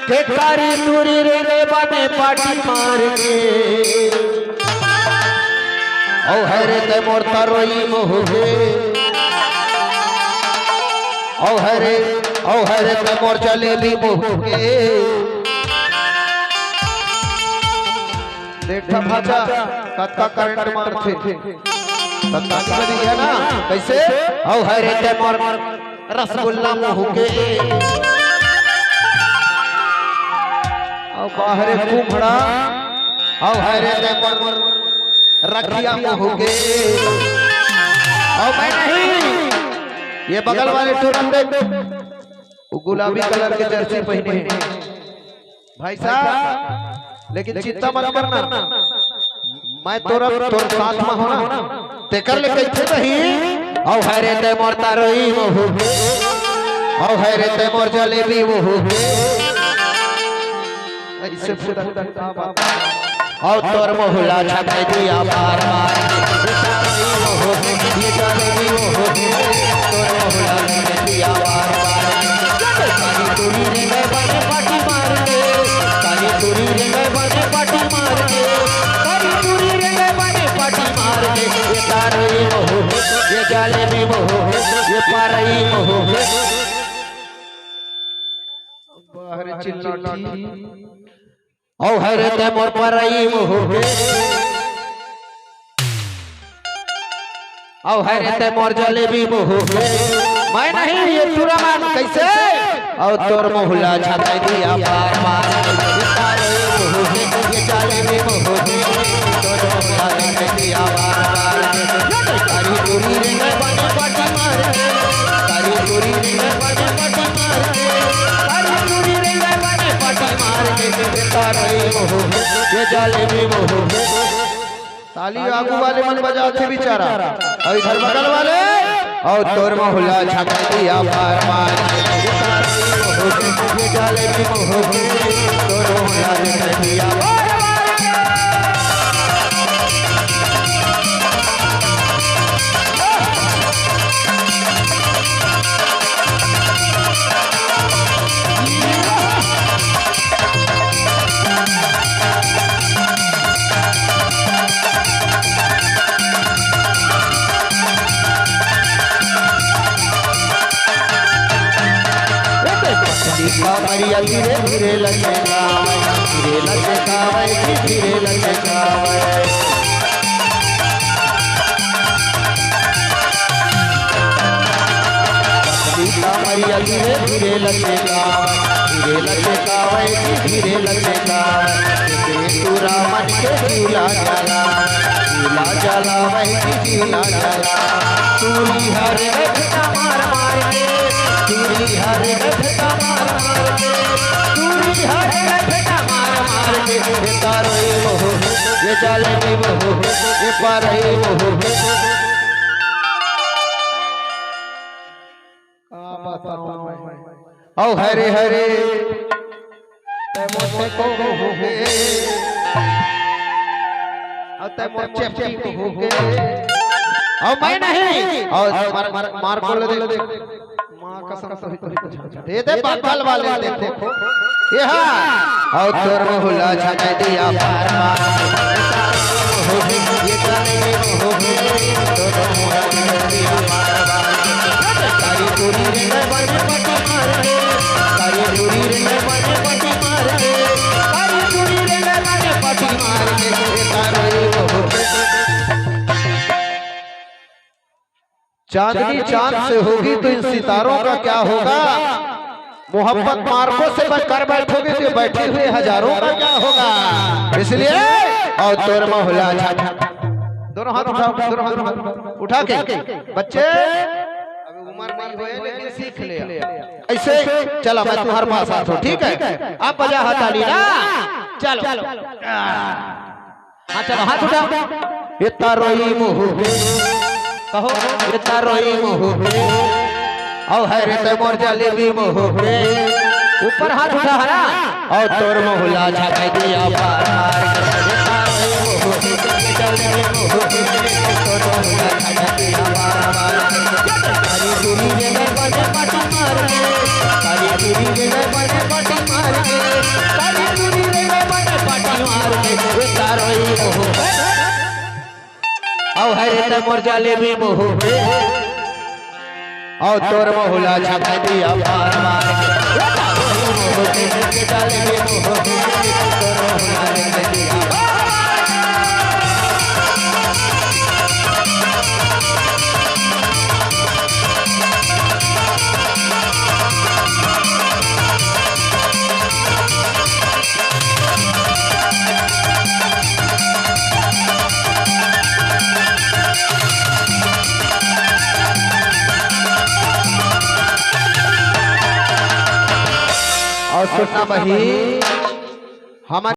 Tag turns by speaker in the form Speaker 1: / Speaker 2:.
Speaker 1: कारी तुरी रे बने पाटी मार के ओ हरे ते मोर तरोई मोहे ओ हरे ते मोर जलेबी मोहे
Speaker 2: देखा भाजा कत्ता करंट मारथे कत्ता बनी गया ना कैसे
Speaker 1: ओ हरे ते मोर रसगुल्ला मोहे
Speaker 2: और बाहरे कुम्हड़ा
Speaker 1: ओ हरे ते मोर रखिया मोहे ओ मैं नहीं ये बगल वाले तुरंत
Speaker 2: वो गुलाबी कलर के जर्सी पहने हैं भाई साहब लेकिन चिंता मत करना मैं तोरा साथ में होना
Speaker 1: ते कर ले कैसे नहीं औ हरे ते मोर तारोई मोहु औ हरे ते मोर जलेबी मोहु
Speaker 2: इससे फुदा बात
Speaker 1: औ तोर मोहला छकाई दिया बार बार मोहु ये जलेबी मोहु तोर मोहला छकाई दिया बार बार काली तुरी रे मैं बने पाटी मार के काली तुरी रे मैं बने पाटी मार के काली तुरी रे मैं बने पाटी मार के ये तारोई मोहु ये जलेबी मोहु ये पारई मोहु
Speaker 2: बाहरे चिल्लाती
Speaker 1: औ हरे ते मोर परई मोहे औ हरे ते मोर जलेबी मोहे मैं नहीं ये तुरमान कैसे औ तोर मोहला छकाई दिया बार बार ये जलेबी मोहे तोर मोहला छकाई दिया बार बार कारी तुरी रे मैं बने पाटी मार के कारी तुरी रे मैं बने पाटी मार के कारी तुरी रे मैं बने पाटी मार के तारई मोहो ये जलेबी मोहो
Speaker 2: ताली आगू वाले मन बजाते बेचारा
Speaker 1: और इधर बगल वाले और तोर मोहल्ला छका दिया बार बार ये जलेबी मोहो तोर मोहल्ला छका दिया बार कावरिया धीरे धीरे लचकावे धीरे लचकावे कावरिया धीरे धीरे लचकावे धीरे लचकावे तूरा मन के झूला जला वही झूला जला तूरी हरे घटा मार मार के तूरी हरे घटा मार मार के तूरी हरे घटा मार मार के ये तारोई मोहो ये जलेबी मोहो ये पारई मोहो औ हरे हरे ते मोटे को होगे
Speaker 2: अतः मोचे को होगे
Speaker 1: औ मैं नहीं और
Speaker 2: मार को ले मां कसम
Speaker 1: दे दे बगल वाले देखो ये हां और तोर मोहल्ला छका दिया बार बार ये जलेबी मोहो तोर मोहल्ला छका दिया बार बार कारी तुरी रे मैं बने पाटी मार के कारी तुरी रे मैं बने पाटी मार के कारी तुरी रे मैं बने पाटी मार के तारोई मोहो
Speaker 2: चांदनी चांद से होगी तो इन सितारों का क्या होगा मोहब्बत मार्गों से कर बैठोगे तो बैठे हुए हजारों का क्या होगा इसलिए
Speaker 1: और तोर मोहल्ला
Speaker 2: दोनों हाथ उठाओ उठा के बच्चे अभी उम्र नहीं हुए लेकिन सीख ले
Speaker 1: ऐसे चलो मैं तुम्हारे पास आता हूँ ठीक है आप बजा हथाली ना चलो हाँ चलो हाथ उठाओ ये तारोई मोहो कहो ये तारोई मोहो औ हरे ते मोर जलेबी मोहो ऊपर हाथ उठा है ना और तोर मोहल्ला छका दिया बार बार ये तारोई मोहो ये जलेबी मोहो तोर मोहल्ला छका दिया बार बार कारी तुरी रे मैं बने पाटी मार के कारी तुरी रे मैं बने पाटी मार मार के तारी तुरी रे मन पाटी मार के तारो ही मोह औ हरे त मोर जलेबी मोह औ तोर मोहला छका दिया पार मार के तारो ही मोह के जलेबी मोह तोर मोहला छका दिया
Speaker 2: और सुनना बही हमारे